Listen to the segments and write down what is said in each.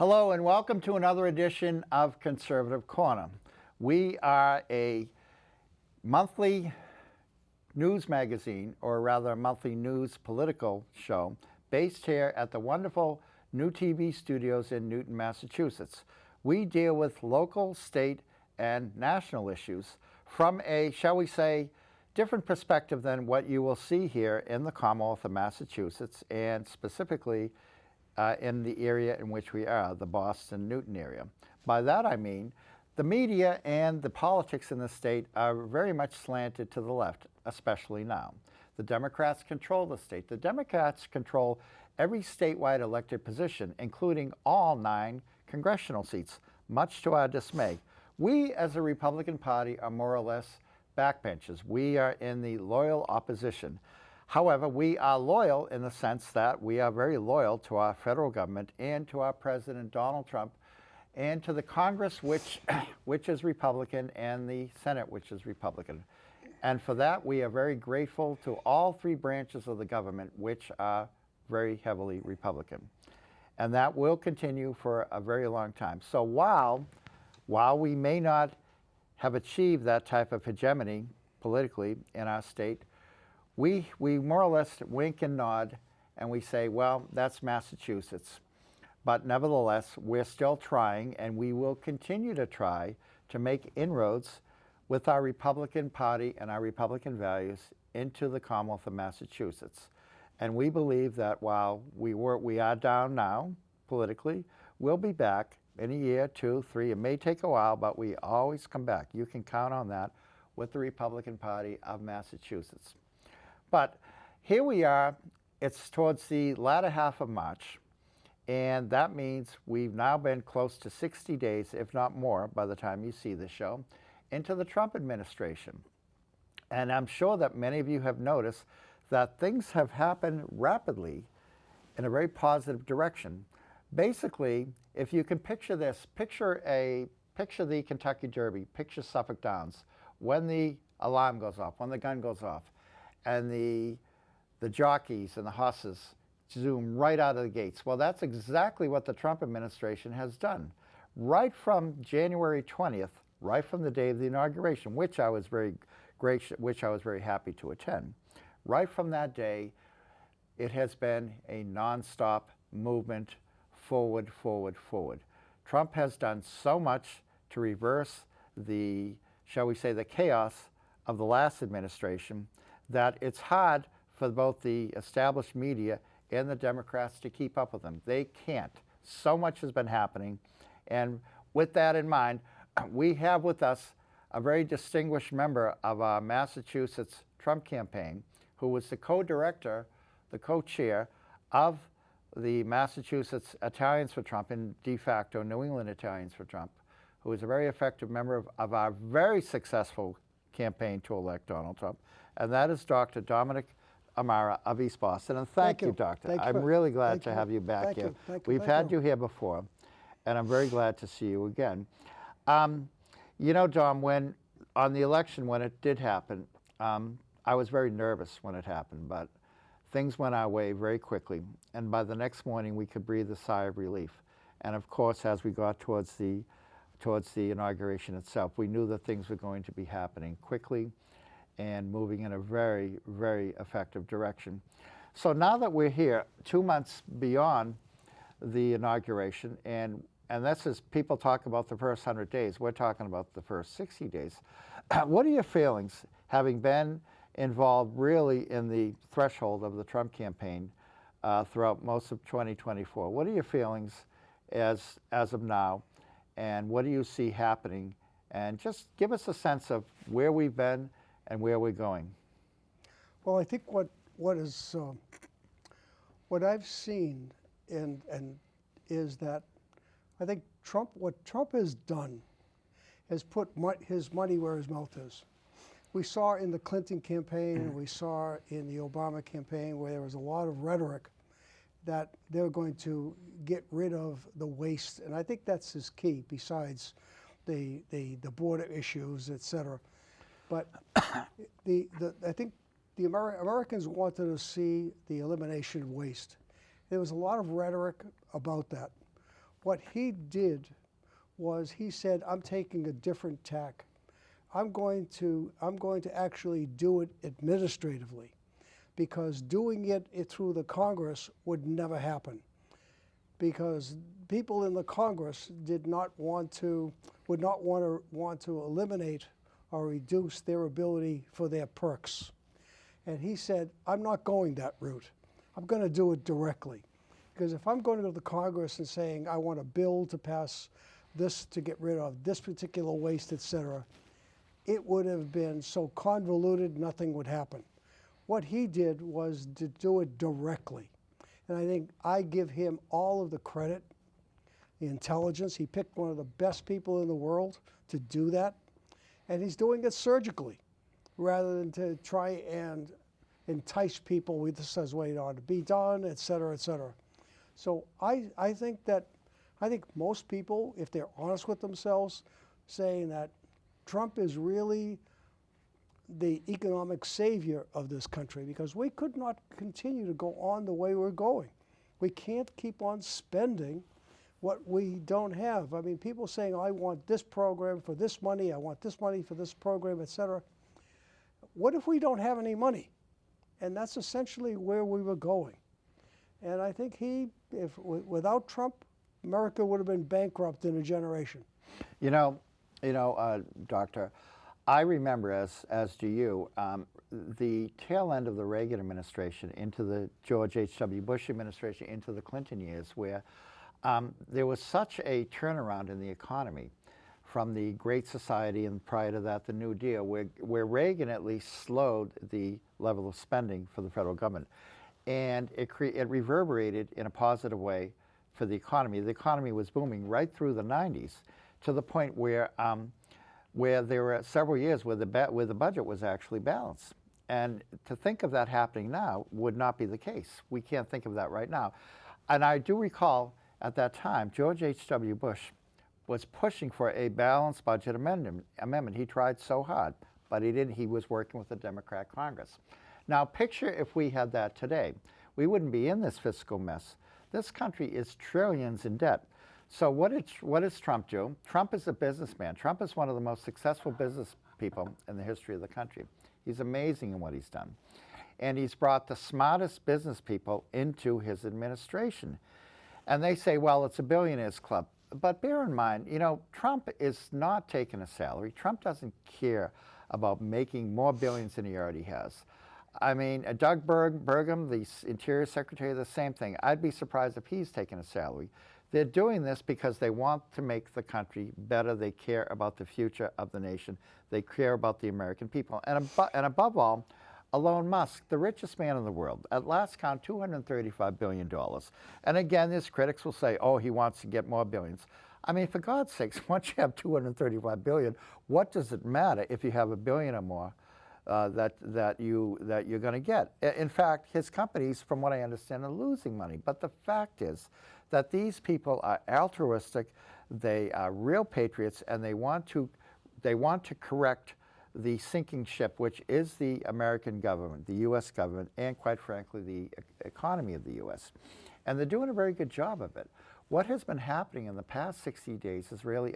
Hello and welcome to another edition of Conservative Corner. We are a monthly news magazine, or rather a monthly news political show, based here at the wonderful New TV Studios in Newton, Massachusetts. We deal with local, state, and national issues from a, shall we say, different perspective than what you will see here in the Commonwealth of Massachusetts, and specifically in the area in which we are, the Boston-Newton area. By that I mean the media and the politics in the state are very much slanted to the left, especially now. The Democrats control the state. The Democrats control every statewide elected position, including all 9 congressional seats, much to our dismay. We, as a Republican Party, are more or less backbenchers. We are in the loyal opposition. However, we are loyal in the sense that we are very loyal to our federal government and to our President Donald Trump and to the Congress, which is Republican, and the Senate, which is Republican. And for that, we are very grateful to all 3 branches of the government, which are very heavily Republican. And that will continue for a very long time. So while we may not have achieved that type of hegemony politically in our state, we more or less wink and nod and we say, well, that's Massachusetts. But nevertheless, we're still trying, and we will continue to try to make inroads with our Republican Party and our Republican values into the Commonwealth of Massachusetts. And we believe that while we are down now politically, we'll be back in a year, 2, 3. It may take a while, but we always come back. You can count on that with the Republican Party of Massachusetts. But here we are. It's towards the latter half of March, and that means we've now been close to 60 days, if not more, by the time you see this show, into the Trump administration. And I'm sure that many of you have noticed that things have happened rapidly in a very positive direction. Basically, if you can picture this, picture the Kentucky Derby, picture Suffolk Downs, when the alarm goes off, when the gun goes off, and the jockeys and the horses zoom right out of the gates. Well, that's exactly what the Trump administration has done. Right from January 20th, right from the day of the inauguration, which I was very happy to attend. Right from that day, it has been a nonstop movement forward, forward, forward. Trump has done so much to reverse the, shall we say, the chaos of the last administration, that it's hard for both the established media and the Democrats to keep up with them. They can't. So much has been happening. And with that in mind, we have with us a very distinguished member of our Massachusetts Trump campaign, who was the co-director, the co-chair of the Massachusetts Italians for Trump, and de facto New England Italians for Trump, who is a very effective member of our very successful campaign to elect Donald Trump, and that is Dr. Dominic Amara of East Boston. And thank you, Doctor. I'm really glad to have you back here. We've had you here before, and I'm very glad to see you again. You know, Dom, when on the election, when it did happen, I was very nervous when it happened, but things went our way very quickly, and by the next morning, we could breathe a sigh of relief. And of course, as we got towards the inauguration itself, we knew that things were going to be happening quickly and moving in a very, very effective direction. So now that we're here, 2 months beyond the inauguration, and this is, people talk about the first 100 days, we're talking about the first 60 days. What are your feelings, having been involved really in the threshold of the Trump campaign throughout most of 2024? What are your feelings as of now, and what do you see happening? And just give us a sense of where we've been and where we're going. Well, I think what I've seen and is that I think what Trump has done has put his money where his mouth is. We saw in the Clinton campaign, and we saw in the Obama campaign, where there was a lot of rhetoric that they were going to get rid of the waste, and I think that's his key, besides the border issues, et cetera. But I think the Americans wanted to see the elimination of waste. There was a lot of rhetoric about that. What he did was he said, I'm taking a different tack. I'm going to actually do it administratively, because doing it through the Congress would never happen, because people in the Congress would not want to eliminate or reduce their ability for their perks. And he said, I'm not going that route. I'm going to do it directly. Because if I'm going to go to the Congress and saying, I want a bill to pass this to get rid of this particular waste, et cetera, it would have been so convoluted, nothing would happen. What he did was to do it directly. And I think I give him all of the credit, the intelligence. He picked one of the best people in the world to do that. And he's doing it surgically, rather than to try and entice people with this as way it ought to be done, et cetera, et cetera. So I think most people, if they're honest with themselves, saying that Trump is really the economic savior of this country, because we could not continue to go on the way we're going. We can't keep on spending what we don't have. I mean, people saying, I want this program for this money, I want this money for this program, et cetera. What if we don't have any money? And that's essentially where we were going. And I think without Trump, America would have been bankrupt in a generation. Doctor, I remember, as do you, the tail end of the Reagan administration into the George H.W. Bush administration into the Clinton years, where there was such a turnaround in the economy from the Great Society and prior to that the New Deal, where Reagan at least slowed the level of spending for the federal government. And it reverberated in a positive way for the economy. The economy was booming right through the 90s, to the point where there were several years where the budget was actually balanced. And to think of that happening now would not be the case. We can't think of that right now. And I do recall at that time, George H.W. Bush was pushing for a balanced budget amendment. He tried so hard, but he didn't. He was working with the Democrat Congress. Now, picture if we had that today. We wouldn't be in this fiscal mess. This country is trillions in debt. So what does Trump do? Trump is a businessman. Trump is one of the most successful business people in the history of the country. He's amazing in what he's done. And he's brought the smartest business people into his administration. And they say, well, it's a billionaires club. But bear in mind, Trump is not taking a salary. Trump doesn't care about making more billions than he already has. I mean, Doug Burgum, the Interior Secretary, the same thing. I'd be surprised if he's taking a salary. They're doing this because they want to make the country better. They care about the future of the nation. They care about the American people. And above all, Elon Musk, the richest man in the world, at last count, $235 billion. And again, his critics will say, oh, he wants to get more billions. I mean, for God's sakes, once you have $235 billion, what does it matter if you have $1 billion or more that you're going to get? In fact, his companies, from what I understand, are losing money. But the fact is that these people are altruistic, they are real patriots, and they want to correct the sinking ship, which is the American government, the U.S. government, and quite frankly, the economy of the U.S. And they're doing a very good job of it. What has been happening in the past 60 days is really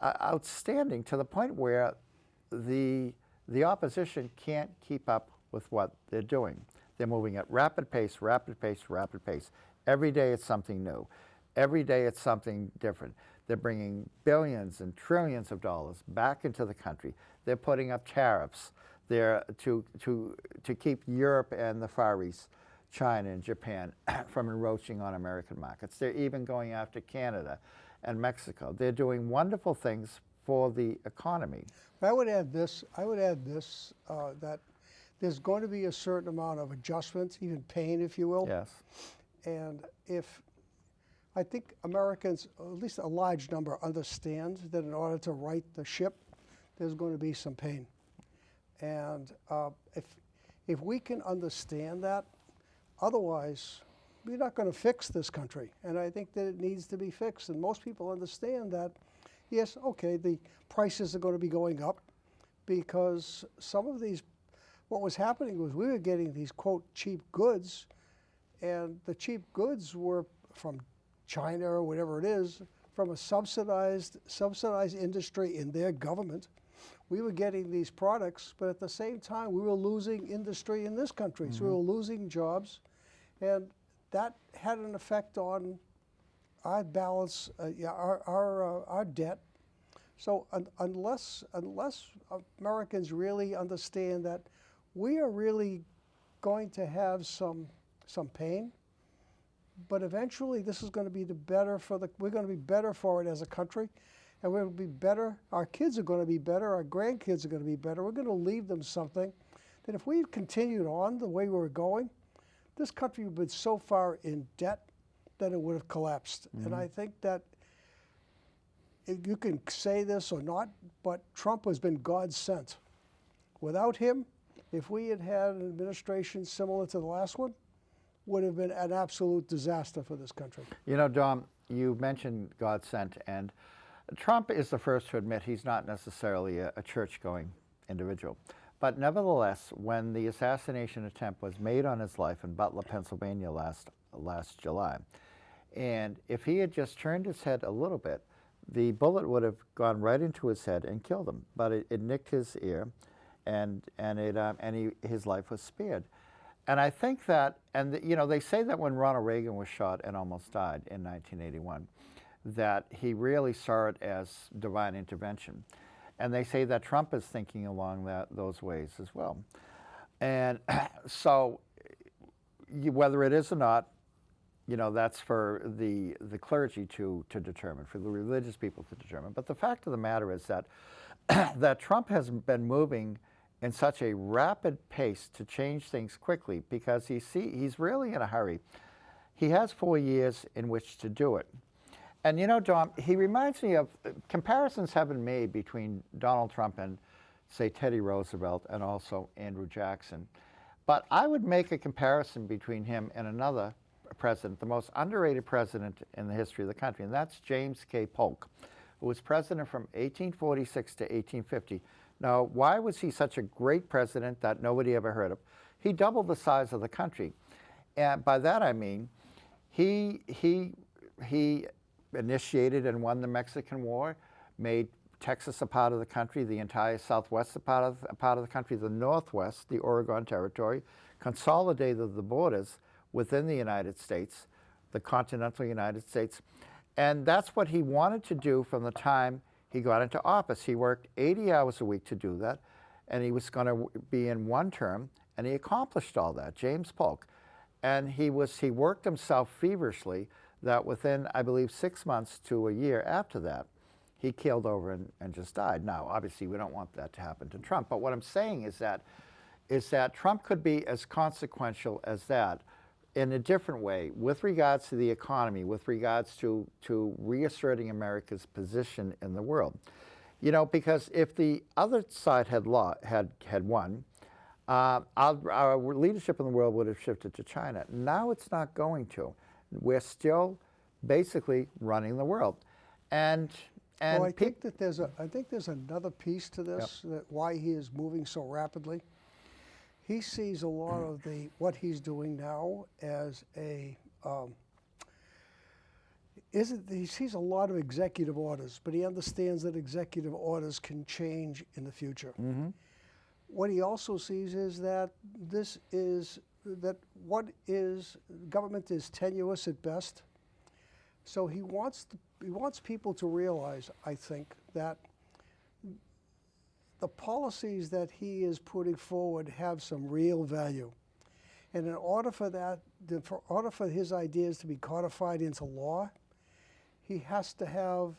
outstanding, to the point where the opposition can't keep up with what they're doing. They're moving at rapid pace, rapid pace, rapid pace. Every day it's something new. Every day it's something different. They're bringing billions and trillions of dollars back into the country. They're putting up tariffs there to keep Europe and the Far East, China and Japan, from encroaching on American markets. They're even going after Canada and Mexico. They're doing wonderful things for the economy. I would add this, that there's going to be a certain amount of adjustment, even pain, if you will. Yes. And I think Americans, at least a large number, understand that in order to right the ship, there's going to be some pain. And if we can understand that, otherwise, we're not going to fix this country. And I think that it needs to be fixed. And most people understand that, yes, okay, the prices are going to be going up, because some of these, what was happening was we were getting these, quote, cheap goods, and the cheap goods were from China or whatever it is, from a subsidized industry in their government. We were getting these products, but at the same time, we were losing industry in this country. So we were losing jobs, and that had an effect on our balance, our debt. So unless Americans really understand that we are really going to have some pain, but eventually this is going to be we're going to be better for it as a country, and we're going to be better. Our kids are going to be better. Our grandkids are going to be better. We're going to leave them something that if we had continued on the way we were going, this country would have been so far in debt that it would have collapsed. And I think that you can say this or not, but Trump has been God sent. Without him, if we had had an administration similar to the last one, would have been an absolute disaster for this country. You know, Dom, you mentioned God sent, and Trump is the first to admit he's not necessarily a church-going individual. But nevertheless, when the assassination attempt was made on his life in Butler, Pennsylvania last July, and if he had just turned his head a little bit, the bullet would have gone right into his head and killed him. But it nicked his ear, and his life was spared. And I think that, you know, they say that when Ronald Reagan was shot and almost died in 1981, that he really saw it as divine intervention. And they say that Trump is thinking along those ways as well. And so whether it is or not, you know, that's for the clergy to determine, for the religious people to determine. But the fact of the matter is that that Trump has been moving in such a rapid pace to change things quickly because he's really in a hurry. He has 4 years in which to do it. And you know, Dom, he reminds me of, comparisons have been made between Donald Trump and, say, Teddy Roosevelt and also Andrew Jackson. But I would make a comparison between him and another president, the most underrated president in the history of the country, and that's James K. Polk, who was president from 1846 to 1850. Now, why was he such a great president that nobody ever heard of? He doubled the size of the country. And by that I mean, he initiated and won the Mexican War, made Texas a part of the country, the entire Southwest a part of the country, the Northwest, the Oregon Territory, consolidated the borders within the United States, the continental United States. And that's what he wanted to do from the time he got into office. He worked 80 hours a week to do that, and he was going to be in one term, and he accomplished all that, James Polk. And he worked himself feverishly that within, I believe, 6 months to a year after that, he keeled over and just died. Now, obviously, we don't want that to happen to Trump, but what I'm saying is that Trump could be as consequential as that in a different way with regards to the economy, with regards to reasserting America's position in the world. You know, because if the other side had won, our leadership in the world would have shifted to China. Now it's not going to. We're still basically running the world. And well, I think there's another piece to this, that why he is moving so rapidly. He sees a lot of what he's doing now as he sees a lot of executive orders, but he understands that executive orders can change in the future. Mm-hmm. What he also sees is that government is tenuous at best. So he wants people to realize, I think, that the policies that he is putting forward have some real value. And in order for his ideas to be codified into law, he has to have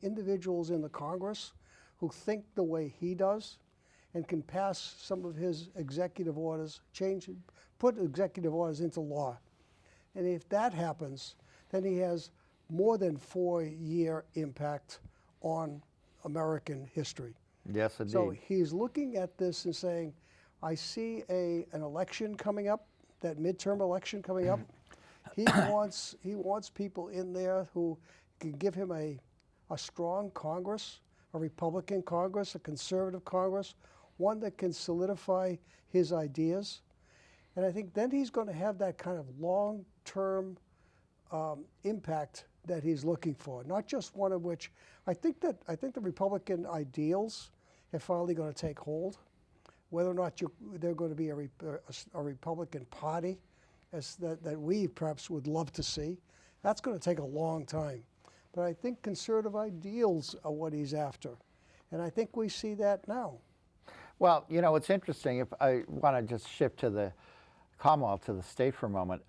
individuals in the Congress who think the way he does and can pass some of his executive orders, put executive orders into law. And if that happens, then he has more than 4-year impact on American history. Yes, indeed. So he's looking at this and saying, I see an election coming up, that midterm election coming up. He wants people in there who can give him a strong Congress, a Republican Congress, a conservative Congress, one that can solidify his ideas. And I think then he's going to have that kind of long-term impact that he's looking for, not just one of which I think the Republican ideals are finally going to take hold. Whether or not they're going to be a Republican Party, that we perhaps would love to see, that's going to take a long time. But I think conservative ideals are what he's after, and I think we see that now. Well, you know, it's interesting. If I want to just shift to the Commonwealth, to the state for a moment,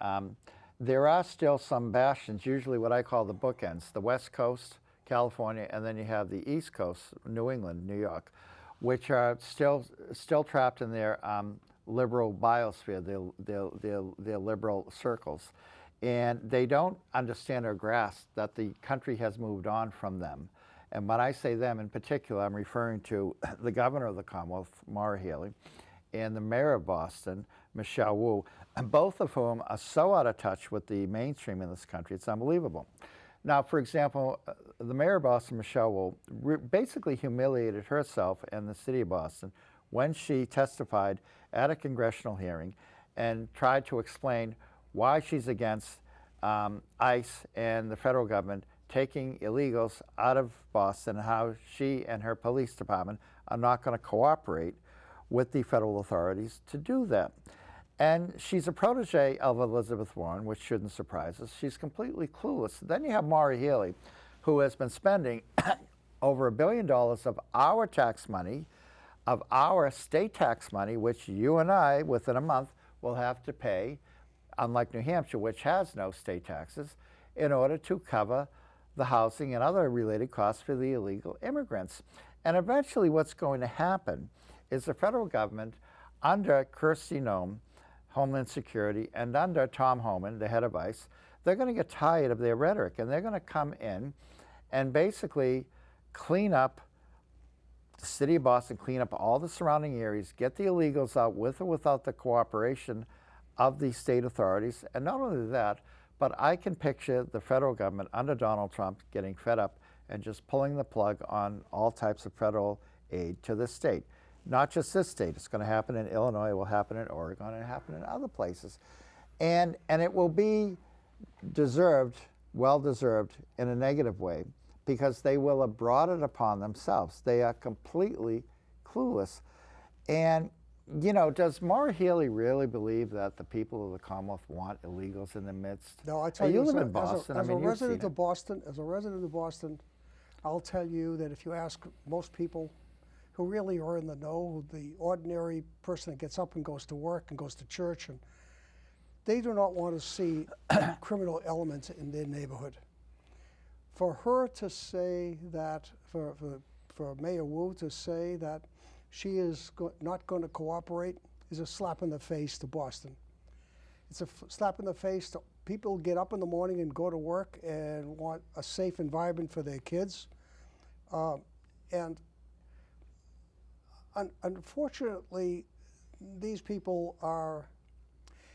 there are still some bastions, usually what I call the bookends, the West Coast, California, and then you have the East Coast, New England, New York, which are still trapped in their liberal biosphere, their liberal circles. And they don't understand or grasp that the country has moved on from them. And when I say them in particular, I'm referring to the governor of the Commonwealth, Maura Healey, and the mayor of Boston, Michelle Wu, and both of whom are so out of touch with the mainstream in this country, it's unbelievable. Now, for example, the mayor of Boston, Michelle Wu, basically humiliated herself and the city of Boston when she testified at a congressional hearing and tried to explain why she's against ICE and the federal government taking illegals out of Boston, and how she and her police department are not going to cooperate with the federal authorities to do that. And she's a protege of Elizabeth Warren, which shouldn't surprise us. She's completely clueless. Then you have Maura Healey, who has been spending over $1 billion of our tax money, of our state tax money, which you and I, within a month, will have to pay, unlike New Hampshire, which has no state taxes, in order to cover the housing and other related costs for the illegal immigrants. And eventually what's going to happen is the federal government, under Kristi Noem, Homeland Security, and under Tom Homan, the head of ICE, they're going to get tired of their rhetoric, and they're going to come in and basically clean up the city of Boston, clean up all the surrounding areas, get the illegals out with or without the cooperation of the state authorities. And not only that, but I can picture the federal government under Donald Trump getting fed up and just pulling the plug on all types of federal aid to the state. Not just this state. It's going to happen in Illinois, it will happen in Oregon, and happen in other places. And it will be deserved, well-deserved, in a negative way, because they will have brought it upon themselves. They are completely clueless. And, you know, does Maura Healey really believe that the people of the Commonwealth want illegals in their midst? No, I tell you, live in Boston. As a resident of Boston, I'll tell you that if you ask most people who really are in the know, the ordinary person that gets up and goes to work and goes to church, and they do not want to see criminal elements in their neighborhood. For her to say that, for Mayor Wu to say that she is not going to cooperate is a slap in the face to Boston. It's a slap in the face to people who get up in the morning and go to work and want a safe environment for their kids. And unfortunately, these people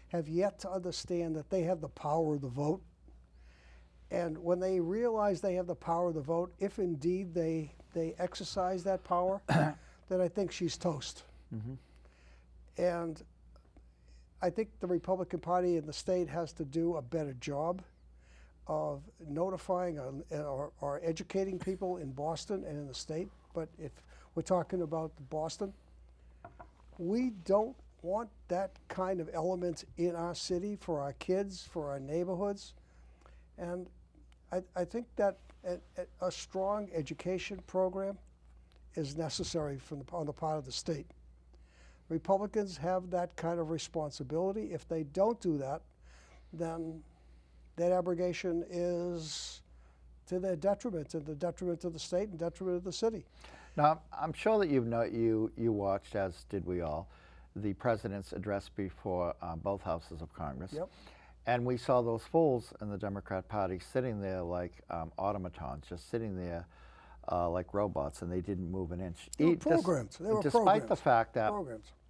have yet to understand that they have the power of the vote. And when they realize they have the power of the vote, if indeed they exercise that power, then I think she's toast. Mm-hmm. And I think the Republican Party in the state has to do a better job of notifying or educating people in Boston and in the state. But if we're talking about Boston, we don't want that kind of element in our city for our kids, for our neighborhoods. And I think that a strong education program is necessary on the part of the state. Republicans have that kind of responsibility. If they don't do that, then that abrogation is to their detriment, to the detriment of the state and detriment of the city. Now, I'm sure that you watched, as did we all, the president's address before both houses of Congress. Yep. And we saw those fools in the Democrat Party sitting there like automatons, just sitting there like robots, and they didn't move an inch. They were programmed. Despite the fact that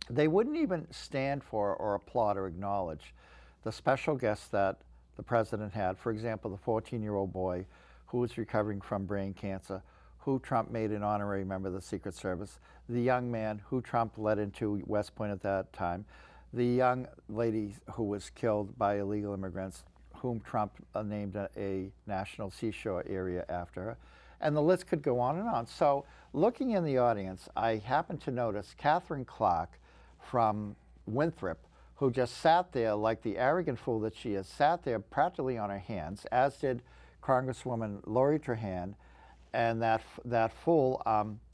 they wouldn't even stand for or applaud or acknowledge the special guests that the president had. For example, the 14-year-old boy who was recovering from brain cancer, who Trump made an honorary member of the Secret Service, the young man who Trump led into West Point at that time, the young lady who was killed by illegal immigrants, whom Trump named a national seashore area after her. And the list could go on and on. So looking in the audience, I happened to notice Catherine Clark from Winthrop, who just sat there like the arrogant fool that she is, sat there practically on her hands, as did Congresswoman Lori Trahan and that fool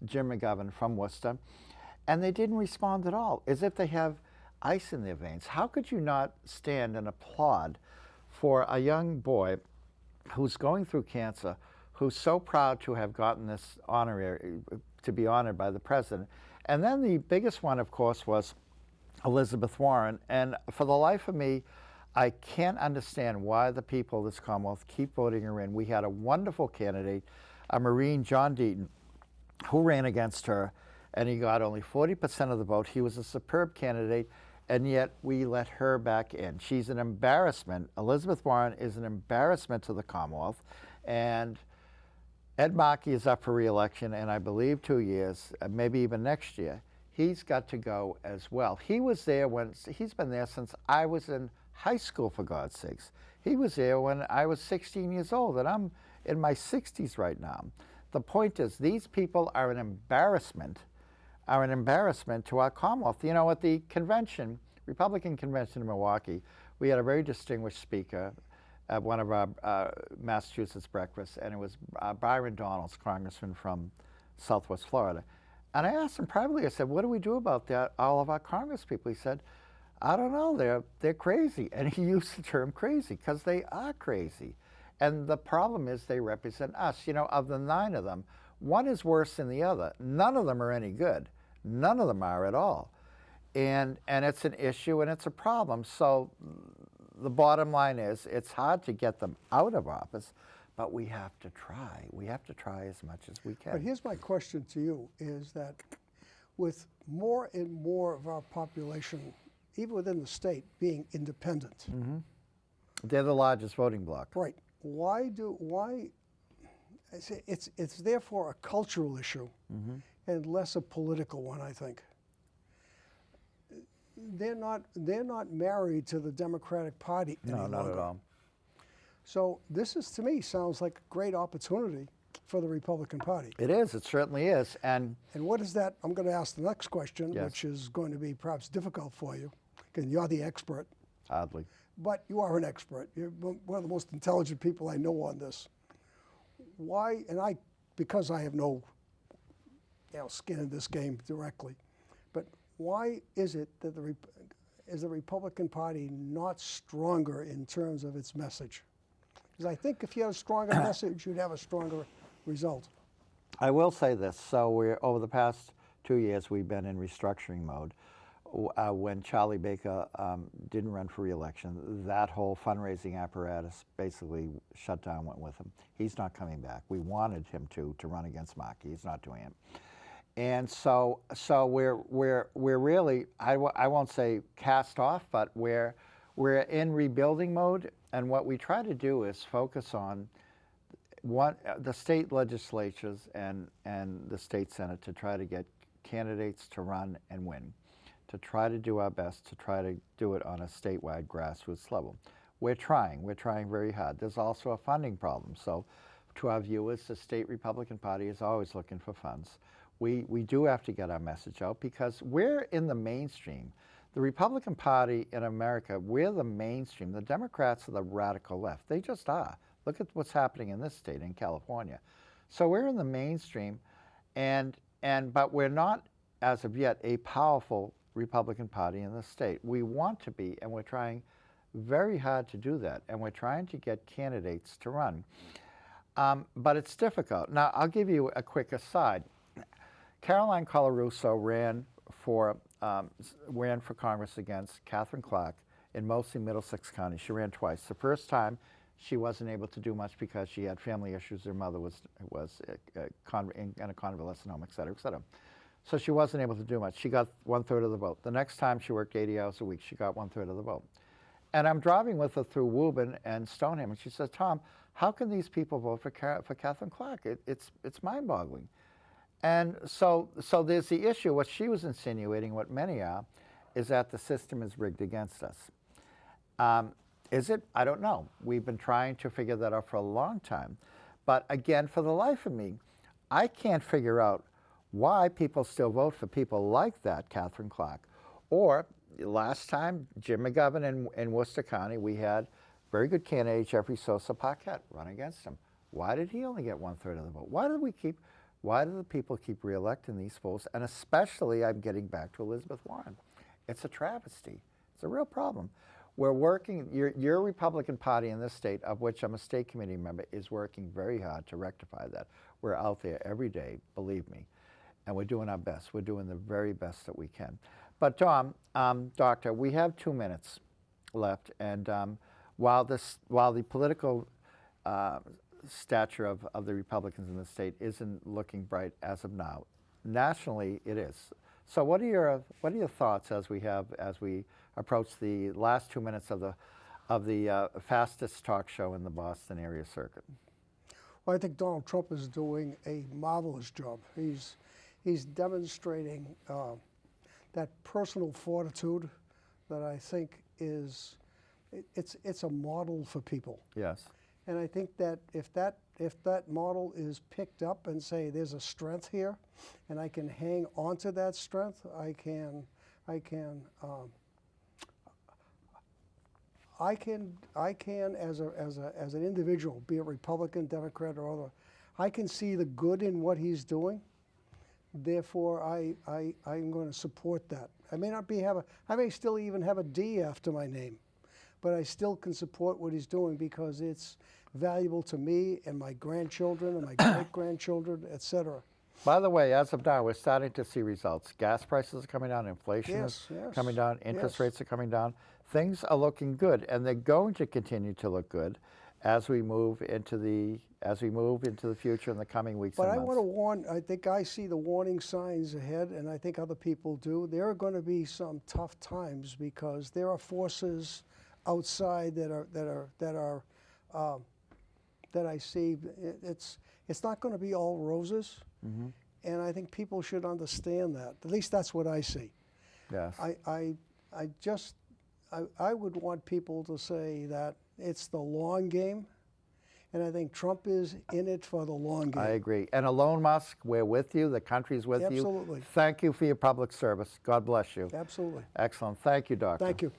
Jim McGovern from Worcester. And they didn't respond at all, as if they have ice in their veins. How could you not stand and applaud for a young boy who's going through cancer, who's so proud to have gotten this honorary, to be honored by the president? And then the biggest one, of course, was Elizabeth Warren. And for the life of me, I can't understand why the people of this Commonwealth keep voting her in. We had a wonderful candidate, a Marine, John Deaton, who ran against her, and he got only 40% of the vote. He was a superb candidate, and yet we let her back in. She's an embarrassment. Elizabeth Warren is an embarrassment to the Commonwealth, and Ed Markey is up for re-election in, I believe, 2 years, maybe even next year. He's got to go as well. He was there when, he's been there since I was in high school, for God's sakes. He was there when I was 16 years old, and I'm in my 60s right now. The point is, these people are an embarrassment to our Commonwealth. You know, at the convention, Republican convention in Milwaukee, we had a very distinguished speaker at one of our Massachusetts breakfasts, and it was Byron Donalds, congressman from Southwest Florida. And I asked him privately, I said, what do we do about that, all of our Congress people? He said, I don't know, they're crazy. And he used the term crazy, because they are crazy. And the problem is they represent us. You know, of the 9 of them, one is worse than the other. None of them are any good. None of them are at all. And it's an issue and it's a problem. So the bottom line is, it's hard to get them out of office, but we have to try. We have to try as much as we can. But here's my question to you, is that with more and more of our population, even within the state, being independent. They're the largest voting bloc. Right. It's therefore a cultural issue and less a political one, I think. They're not married to the Democratic Party any No, not longer. at all. So this is, to me, sounds like a great opportunity for the Republican Party. It is, it certainly is. And what is that? I'm going to ask the next question, Yes. which is going to be perhaps difficult for you, because you're the expert. oddly, But you are an expert. You're one of the most intelligent people I know on this. Why, and because I have no skin in this game directly, but why is it that is the Republican Party not stronger in terms of its message? Because I think if you had a stronger message, you'd have a stronger result. I will say this. So over the past 2 years, we've been in restructuring mode. When Charlie Baker didn't run for re-election, that whole fundraising apparatus basically shut down, went with him. He's not coming back. We wanted him to run against Markey. He's not doing it. And so we're really, I won't say cast off, but we're in rebuilding mode. And what we try to do is focus on the state legislatures and the state Senate to try to get candidates to run and win, to try to do our best to try to do it on a statewide grassroots level. We're trying very hard. There's also a funding problem. So to our viewers, the state Republican Party is always looking for funds. We do have to get our message out because we're in the mainstream. The Republican Party in America, we're the mainstream. The Democrats are the radical left. They just are. Look at what's happening in this state, in California. So we're in the mainstream, but we're not, as of yet, a powerful Republican Party in the state. We want to be, and we're trying very hard to do that, and we're trying to get candidates to run. But it's difficult. Now, I'll give you a quick aside. Caroline Colarusso ran for Congress against Catherine Clark in mostly Middlesex County. She ran twice. The first time, she wasn't able to do much because she had family issues. Her mother was in a convalescent home, et cetera, et cetera. So she wasn't able to do much. She got 1/3 of the vote. The next time she worked 80 hours a week, she got 1/3 of the vote. And I'm driving with her through Woburn and Stoneham, and she says, Tom, how can these people vote for Catherine Clark? It's mind-boggling. And so there's the issue. What she was insinuating, what many are, is that the system is rigged against us. Is it? I don't know. We've been trying to figure that out for a long time. But again, for the life of me, I can't figure out why people still vote for people like that, Catherine Clark. Or last time, Jim McGovern in Worcester County, we had very good candidate Jeffrey Sosa Paquette run against him. Why did he only get 1/3 of the vote? Why do the people keep reelecting these fools? And especially, I'm getting back to Elizabeth Warren. It's a travesty. It's a real problem. We're working, your Republican Party in this state, of which I'm a state committee member, is working very hard to rectify that. We're out there every day, believe me, and we're doing our best. We're doing the very best that we can. But Tom, Doctor, we have 2 minutes left, and while the political stature of the Republicans in the state isn't looking bright as of now, nationally it is. So what are your thoughts as we approach the last 2 minutes of the fastest talk show in the Boston area circuit? Well, I think Donald Trump is doing a marvelous job. He's demonstrating that personal fortitude that I think it's a model for people. Yes. And I think that if that model is picked up and say there's a strength here, and I can hang on to that strength, I can as an individual, be it Republican, Democrat, or other, I can see the good in what he's doing. Therefore, I'm going to support that. I may still even have a D after my name, but I still can support what he's doing because it's valuable to me and my grandchildren and my great-grandchildren, et cetera. By the way, as of now, we're starting to see results. Gas prices are coming down, inflation is Yes, coming down, interest yes. rates are coming down. Things are looking good, and they're going to continue to look good as we move into the future in the coming weeks But and I months. want to warn, I think I see the warning signs ahead, and I think other people do. There are going to be some tough times because there are forces outside that I see. It's not going to be all roses, and I think people should understand that. At least that's what I see. Yes. I would want people to say that it's the long game, and I think Trump is in it for the long game. I agree. And Elon Musk, we're with you. The country's with you. Absolutely. Thank you for your public service. God bless you. Absolutely. Excellent. Thank you, Doctor. Thank you.